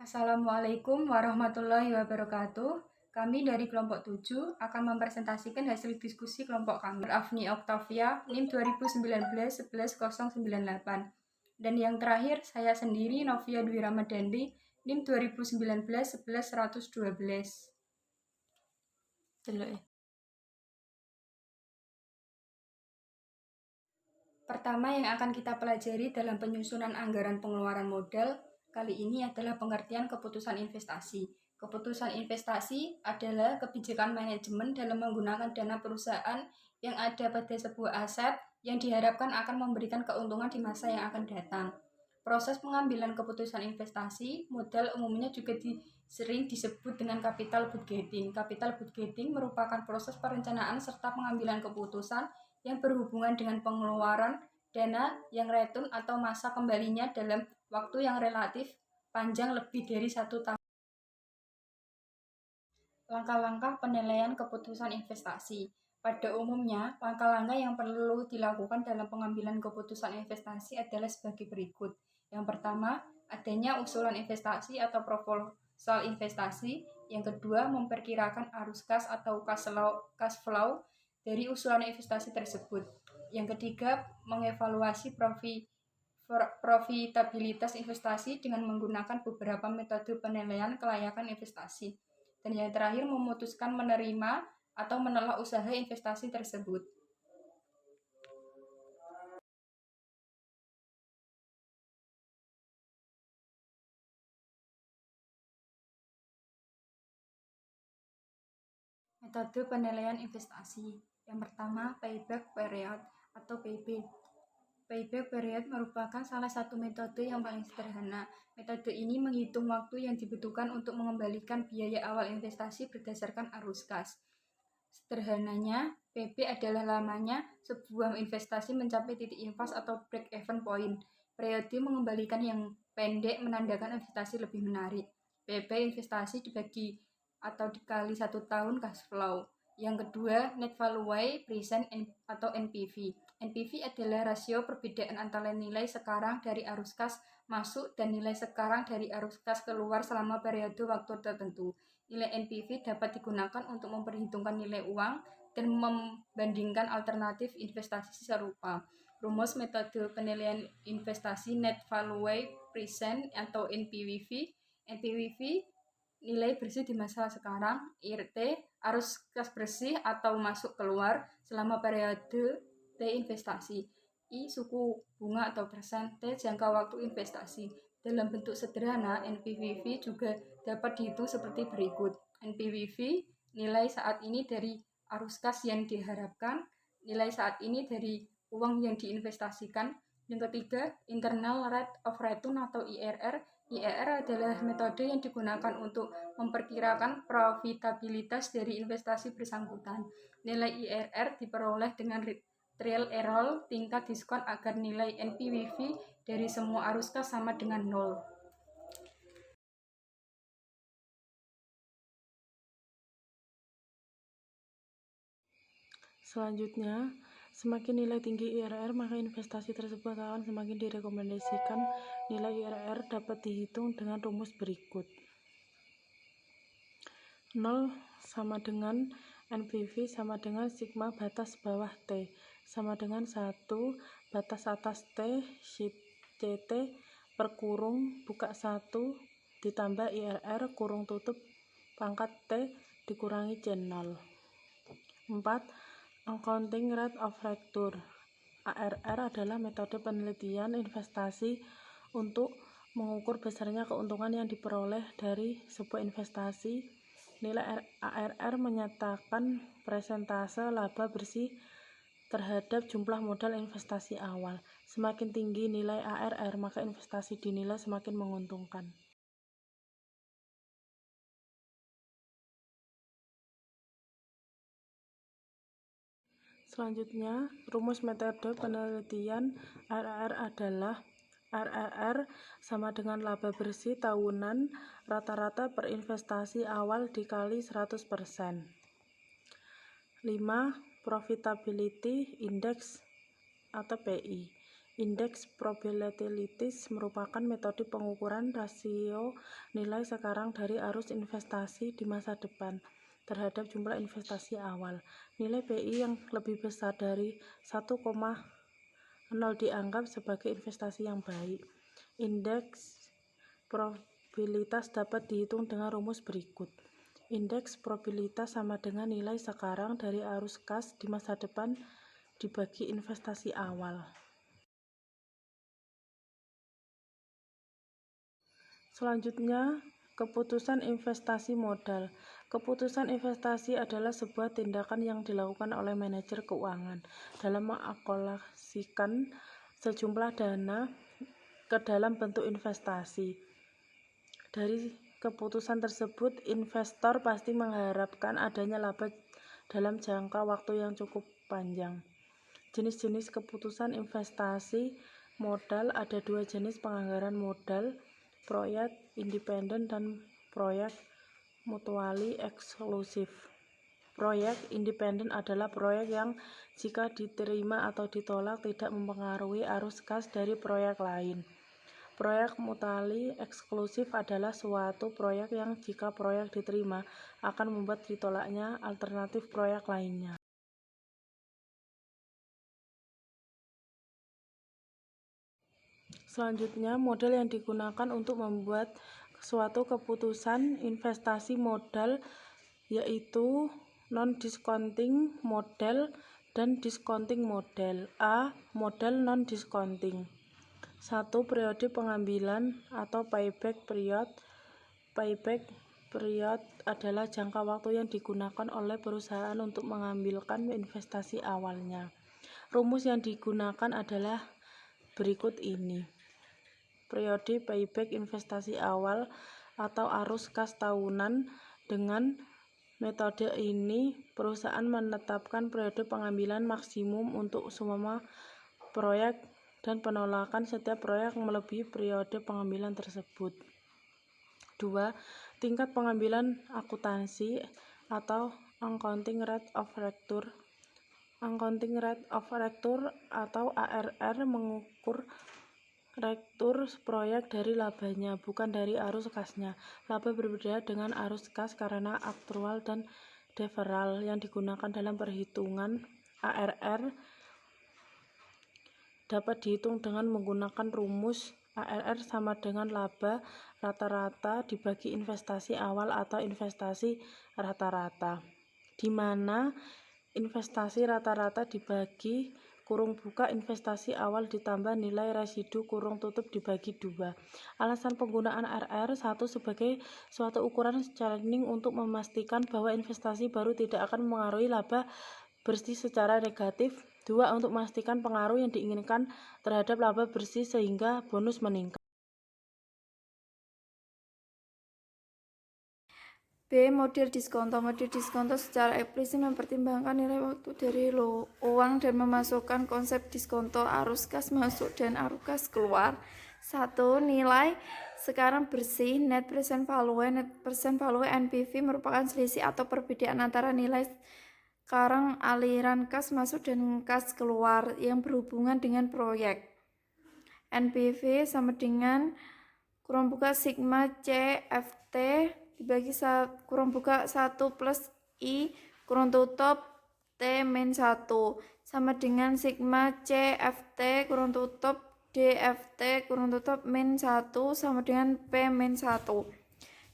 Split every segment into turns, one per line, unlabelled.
Assalamualaikum warahmatullahi wabarakatuh. Kami dari kelompok 7 akan mempresentasikan hasil diskusi kelompok kami. Afni Oktavia, NIM 2019-11098. Dan yang terakhir, saya sendiri, Novia Dwi Ramadhani, NIM 2019-11112. Pertama yang akan kita pelajari dalam penyusunan anggaran pengeluaran modal kali ini adalah pengertian keputusan investasi. Keputusan investasi adalah kebijakan manajemen dalam menggunakan dana perusahaan yang ada pada sebuah aset yang diharapkan akan memberikan keuntungan di masa yang akan datang. Proses pengambilan keputusan investasi modal umumnya juga sering disebut dengan capital budgeting. Capital budgeting merupakan proses perencanaan serta pengambilan keputusan yang berhubungan dengan pengeluaran dana yang return atau masa kembalinya dalam waktu yang relatif panjang lebih dari 1 tahun. Langkah-langkah penilaian keputusan investasi. Pada umumnya, langkah-langkah yang perlu dilakukan dalam pengambilan keputusan investasi adalah sebagai berikut. Yang pertama, adanya usulan investasi atau proposal investasi. Yang kedua, memperkirakan arus kas atau cash flow dari usulan investasi tersebut. Yang ketiga, mengevaluasi profitabilitas investasi dengan menggunakan beberapa metode penilaian kelayakan investasi. Dan yang terakhir, memutuskan menerima atau menolak usaha investasi tersebut. Metode penilaian investasi. Yang pertama, payback period atau PB. Payback period merupakan salah satu metode yang paling sederhana. Metode ini menghitung waktu yang dibutuhkan untuk mengembalikan biaya awal investasi berdasarkan arus kas. Sederhananya, PB adalah lamanya sebuah investasi mencapai titik impas atau break-even point. Periode mengembalikan yang pendek menandakan investasi lebih menarik. PB investasi dibagi atau dikali 1 tahun cash flow. Yang kedua, net value present atau NPV. NPV adalah rasio perbedaan antara nilai sekarang dari arus kas masuk dan nilai sekarang dari arus kas keluar selama periode waktu tertentu. Nilai NPV dapat digunakan untuk memperhitungkan nilai uang dan membandingkan alternatif investasi serupa. Rumus metode penilaian investasi net value present atau NPV. NPV nilai bersih di masa sekarang, IRT arus kas bersih atau masuk keluar selama periode T investasi, I suku bunga atau persen, T jangka waktu investasi. Dalam bentuk sederhana, NPV juga dapat dihitung seperti berikut. NPV nilai saat ini dari arus kas yang diharapkan, nilai saat ini dari uang yang diinvestasikan. Yang ketiga, internal rate of return atau IRR. IRR adalah metode yang digunakan untuk memperkirakan profitabilitas dari investasi bersangkutan. Nilai IRR diperoleh dengan trial error tingkat diskon agar nilai NPV dari semua arus kas sama dengan 0.
Selanjutnya, semakin nilai tinggi IRR, maka investasi tersebut akan semakin direkomendasikan. Nilai IRR dapat dihitung dengan rumus berikut. 0 sama dengan NPV sama dengan sigma batas bawah T sama dengan 1 batas atas T CT per kurung buka 1 ditambah IRR kurung tutup pangkat T dikurangi C0. 4. Accounting Rate of Return ARR adalah metode penelitian investasi untuk mengukur besarnya keuntungan yang diperoleh dari sebuah investasi. Nilai ARR menyatakan persentase laba bersih terhadap jumlah modal investasi awal. Semakin tinggi nilai ARR, maka investasi dinilai semakin menguntungkan. Selanjutnya, rumus metode penelitian ARR adalah ARR sama dengan laba bersih tahunan rata-rata per investasi awal dikali 100%. 5. Profitability Index atau PI. Indeks probabilitas merupakan metode pengukuran rasio nilai sekarang dari arus investasi di masa depan terhadap jumlah investasi awal. Nilai PI yang lebih besar dari 1,0 dianggap sebagai investasi yang baik. Indeks probabilitas dapat dihitung dengan rumus berikut. Indeks probabilitas sama dengan nilai sekarang dari arus kas di masa depan dibagi investasi awal. Selanjutnya, keputusan investasi modal. Keputusan investasi adalah sebuah tindakan yang dilakukan oleh manajer keuangan dalam mengalokasikan sejumlah dana ke dalam bentuk investasi. Dari keputusan tersebut, investor pasti mengharapkan adanya laba dalam jangka waktu yang cukup panjang. Jenis-jenis keputusan investasi modal ada 2 jenis penganggaran modal, proyek independen dan proyek mutually eksklusif. Proyek independen adalah proyek yang jika diterima atau ditolak tidak mempengaruhi arus kas dari proyek lain. Proyek mutually eksklusif adalah suatu proyek yang jika proyek diterima akan membuat ditolaknya alternatif proyek lainnya. Selanjutnya, model yang digunakan untuk membuat suatu keputusan investasi modal yaitu non-discounting model dan discounting model. A. Model non-discounting. 1. Periode pengambilan atau payback period. Payback period adalah jangka waktu yang digunakan oleh perusahaan untuk mengambilkan investasi awalnya. Rumus yang digunakan adalah berikut ini. Periode payback investasi awal atau arus kas tahunan. Dengan metode ini, perusahaan menetapkan periode pengambilan maksimum untuk semua proyek dan penolakan setiap proyek melebihi periode pengambilan tersebut. 2. Tingkat pengambilan akuntansi atau accounting rate of return. Accounting rate of return atau ARR mengukur return proyek dari labanya, bukan dari arus kasnya. Laba berbeda dengan arus kas karena aktual dan deferral yang digunakan dalam perhitungan ARR dapat dihitung dengan menggunakan rumus ARR sama dengan laba rata-rata dibagi investasi awal atau investasi rata-rata, di mana investasi rata-rata dibagi kurung buka investasi awal ditambah nilai residu kurung tutup dibagi 2. Alasan penggunaan ARR: 1. Sebagai suatu ukuran screening untuk memastikan bahwa investasi baru tidak akan mempengaruhi laba bersih secara negatif. 2. Untuk memastikan pengaruh yang diinginkan terhadap laba bersih sehingga bonus meningkat.
B. Model diskonto. Model diskonto secara eksplisit mempertimbangkan nilai waktu dari uang dan memasukkan konsep diskonto arus kas masuk dan arus kas keluar. 1. Nilai sekarang bersih net present value. Net present value NPV merupakan selisih atau perbedaan antara nilai sekarang aliran kas masuk dan kas keluar yang berhubungan dengan proyek. NPV sama dengan kurang buka sigma CFT dibagi kurang buka 1 plus I kurang tutup T min 1 sama dengan sigma CFT kurang tutup DFT kurang tutup min 1 sama dengan P min 1,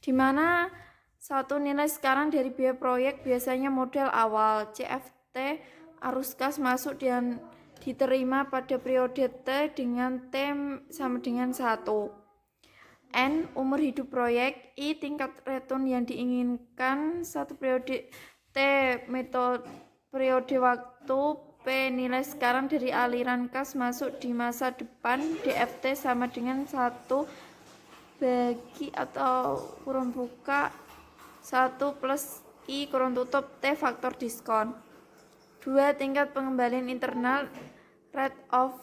di mana 1 nilai sekarang dari biaya proyek biasanya modal awal, CFT arus kas masuk dan diterima pada periode T dengan T sama dengan 1. N. Umur hidup proyek. I. Tingkat return yang diinginkan 1 periode. T. Metode periode waktu. P. Nilai sekarang dari aliran kas masuk di masa depan. DFT sama dengan 1 bagi atau kurang buka 1 plus I kurang tutup T faktor diskon. 2. Tingkat pengembalian internal rate of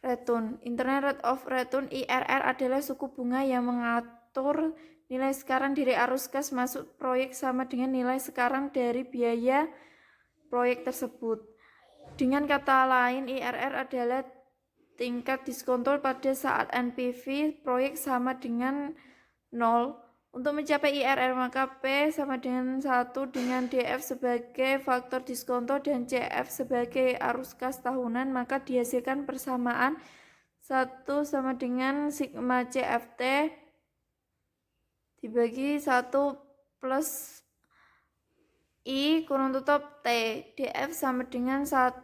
return. Internal rate of return IRR adalah suku bunga yang mengatur nilai sekarang dari arus kas masuk proyek sama dengan nilai sekarang dari biaya proyek tersebut. Dengan kata lain, IRR adalah
tingkat diskonto pada saat NPV proyek sama dengan 0. Untuk mencapai IRR maka P sama dengan 1 dengan DF sebagai faktor diskonto dan CF sebagai arus kas tahunan, maka dihasilkan persamaan 1 sama dengan sigma CFT dibagi 1 plus I kurung tutup T. DF sama dengan 1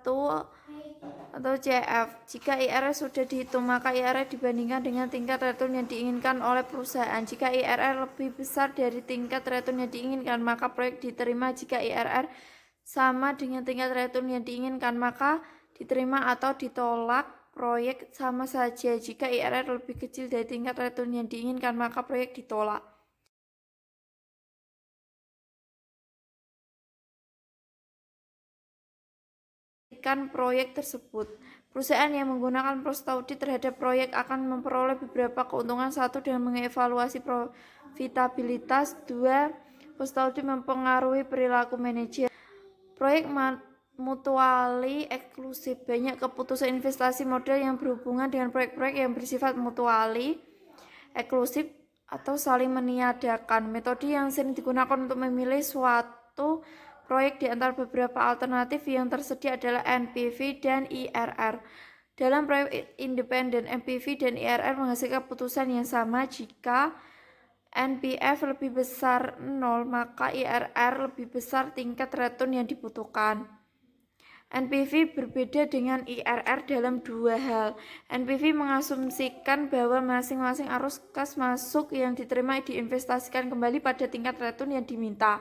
atau CF. Jika IRR sudah dihitung, maka IRR dibandingkan dengan tingkat return yang diinginkan oleh perusahaan. Jika IRR lebih besar dari tingkat return yang diinginkan, maka proyek diterima. Jika IRR sama dengan tingkat return yang diinginkan, maka diterima atau ditolak. Proyek sama saja. Jika IRR lebih kecil dari tingkat return yang diinginkan, maka proyek ditolak. Proyek tersebut. Perusahaan yang menggunakan prostaudi terhadap proyek akan memperoleh beberapa keuntungan. 1. Dengan mengevaluasi profitabilitas. 2. Prostaudi mempengaruhi perilaku manajer. Proyek mutually eksklusif. Banyak keputusan investasi model yang berhubungan dengan proyek-proyek yang bersifat mutually eksklusif atau saling meniadakan. Metode yang sering digunakan untuk memilih suatu proyek di antara beberapa alternatif yang tersedia adalah NPV dan IRR. Dalam proyek independen, NPV dan IRR menghasilkan keputusan yang sama. Jika NPV lebih besar 0, maka IRR lebih besar tingkat return yang dibutuhkan. NPV berbeda dengan IRR dalam dua hal. NPV mengasumsikan bahwa masing-masing arus kas masuk yang diterima diinvestasikan kembali pada tingkat return yang diminta.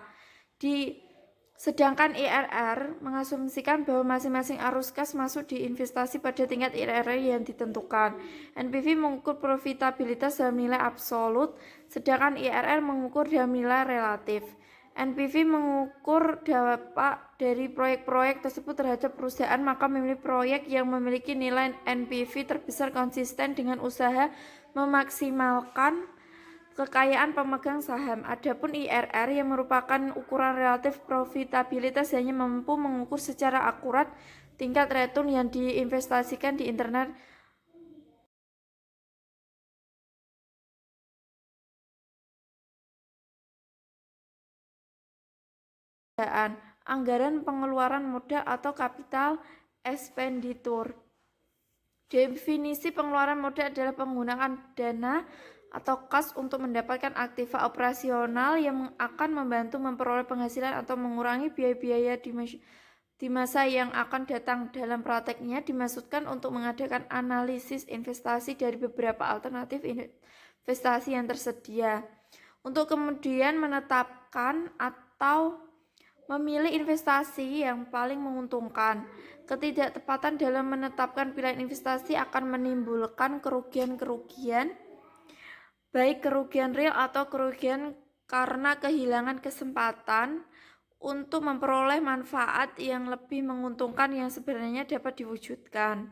Sedangkan IRR mengasumsikan bahwa masing-masing arus kas masuk diinvestasi pada tingkat IRR yang ditentukan. NPV mengukur profitabilitas dalam nilai absolut, sedangkan IRR mengukur dalam nilai relatif. NPV mengukur dampak dari proyek-proyek tersebut terhadap perusahaan, maka memilih proyek yang memiliki nilai NPV terbesar konsisten dengan usaha memaksimalkan kekayaan pemegang saham. Adapun IRR yang merupakan ukuran relatif profitabilitas hanya mampu mengukur secara akurat tingkat return yang diinvestasikan di internet. Anggaran pengeluaran modal atau capital expenditure. Definisi pengeluaran modal adalah penggunaan dana atau kas untuk mendapatkan aktiva operasional yang akan membantu memperoleh penghasilan atau mengurangi biaya-biaya di masa yang akan datang. Dalam prakteknya dimaksudkan untuk mengadakan analisis investasi dari beberapa alternatif investasi yang tersedia untuk kemudian menetapkan atau memilih investasi yang paling menguntungkan. Ketidaktepatan dalam menetapkan pilihan investasi akan menimbulkan kerugian-kerugian, baik kerugian real atau kerugian karena kehilangan kesempatan untuk memperoleh manfaat yang lebih menguntungkan yang sebenarnya dapat diwujudkan.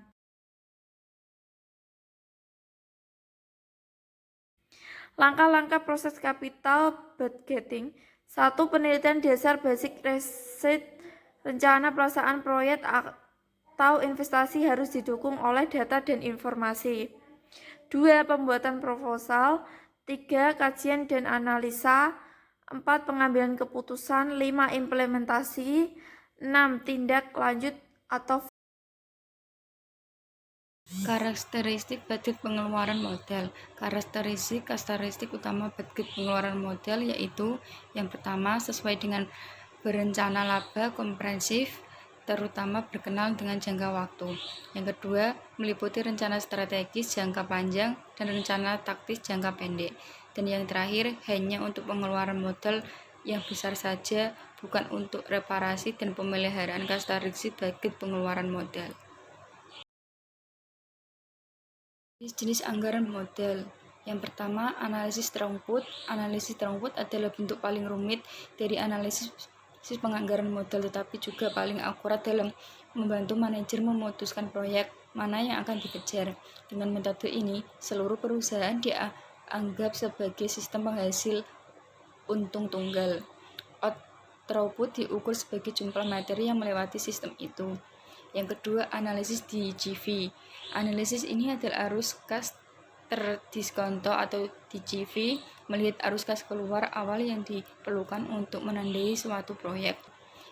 Langkah-langkah proses capital budgeting. 1. Penelitian dasar basic research. Rencana pelaksanaan proyek atau investasi harus didukung oleh data dan informasi. 2. Pembuatan proposal. 3. Kajian dan analisa. 4. Pengambilan keputusan. 5. Implementasi. 6. Tindak lanjut atau
Karakteristik budget pengeluaran modal. Karakteristik utama budget pengeluaran modal yaitu yang pertama, sesuai dengan berencana laba komprehensif, terutama berkenaan dengan jangka waktu. Yang kedua, meliputi rencana strategis jangka panjang dan rencana taktis jangka pendek. Dan yang terakhir, hanya untuk pengeluaran modal yang besar saja, bukan untuk reparasi dan pemeliharaan. Karakteristik budget pengeluaran modal. Jenis anggaran modal. Yang pertama, analisis throughput. Analisis throughput adalah bentuk paling rumit dari analisis penganggaran modal, tetapi juga paling akurat dalam membantu manajer memutuskan proyek mana yang akan dikejar. Dengan metode ini, seluruh perusahaan dianggap sebagai sistem penghasil untung tunggal. Throughput diukur sebagai jumlah materi yang melewati sistem itu. Yang kedua, analisis DCV. Analisis ini adalah arus kas terdiskonto atau DCV, melihat arus kas keluar awal yang diperlukan untuk menandai suatu proyek.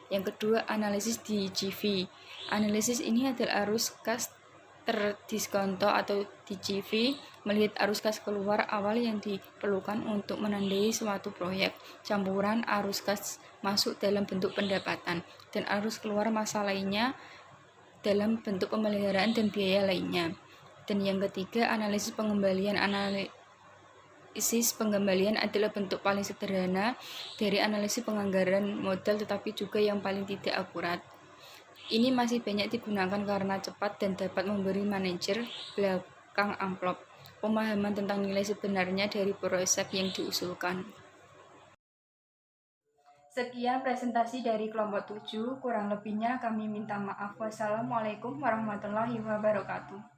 Yang kedua, analisis DCV. Analisis ini adalah arus kas terdiskonto atau DCV, melihat arus kas keluar awal yang diperlukan untuk menandai suatu proyek. Campuran arus kas masuk dalam bentuk pendapatan dan arus keluar masa lainnya dalam bentuk pemeliharaan dan biaya lainnya. Dan yang ketiga, analisis pengembalian. Analisis pengembalian adalah bentuk paling sederhana dari analisis penganggaran modal, tetapi juga yang paling tidak akurat. Ini masih banyak digunakan karena cepat dan dapat memberi manajer belakang amplop pemahaman tentang nilai sebenarnya dari proyek yang diusulkan. Sekian presentasi dari kelompok 7, kurang lebihnya kami minta maaf. Wassalamualaikum warahmatullahi wabarakatuh.